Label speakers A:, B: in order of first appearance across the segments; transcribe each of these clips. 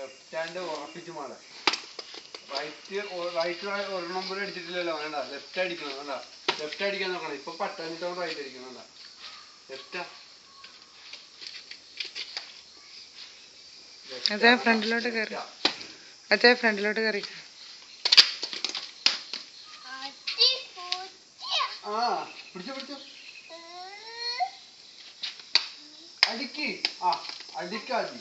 A: Left hand ഉറപ്പിച്ചു മാറാം. Right ഒരെണ്ണം പോലും അടിച്ചിട്ടില്ലല്ലോ. വേണ്ട, ലെഫ്റ്റ് അടിക്കണം. വേണ്ട, ലെഫ്റ്റ് അടിക്കാൻ നോക്കണം. ഇപ്പൊ പട്ടാനിട്ടോ റൈറ്റ് അടിക്കണം. വേണ്ട, ലെഫ്റ്റാ.
B: അതെ ഫ്രണ്ടിലോട്ട് കയറി. അതെ ഫ്രണ്ടിലോട്ട് കയറി.
A: ആ പിടിച്ചോ പിടിച്ചോ. അടിക്ക്. ആ അടിക്കാതി.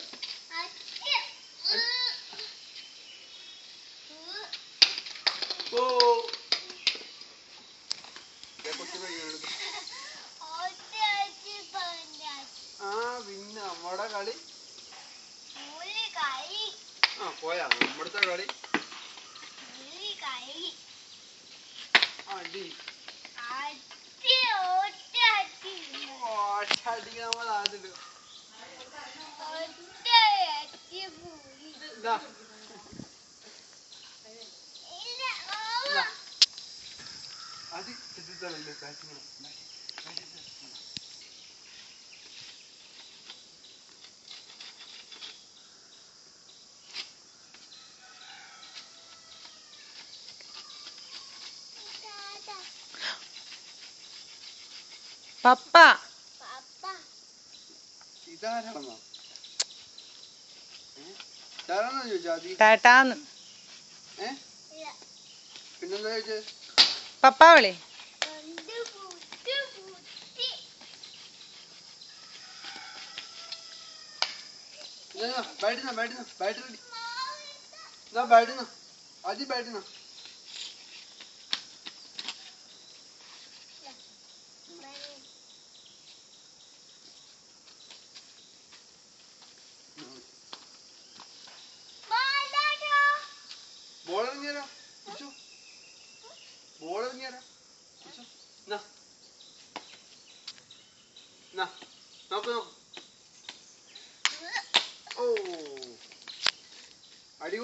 A: ഓ ആ പിന്നെ നമ്മടെ കളി ആ പോയാ നമ്മടത്തെ കളി. അടി അടിക്കാൻ അതില് അത് ചിത്രല്ലേ കാറ്റുകളെ.
B: പപ്പ
A: ഇതാരാണെന്നോ? ഇതാരാണെന്നോ ചോദിച്ചാ?
B: ടാറ്റാന്ന്.
A: പിന്നെന്താ ചോദിച്ചേ?
B: പപ്പ വിളി.
A: ആദ്യം ബാറ്റിന്നാ. ബോളെറിഞ്ഞാലോ? ബോളെറിഞ്ഞാലോ? നോക്ക് നോക്ക്. ഓ അടി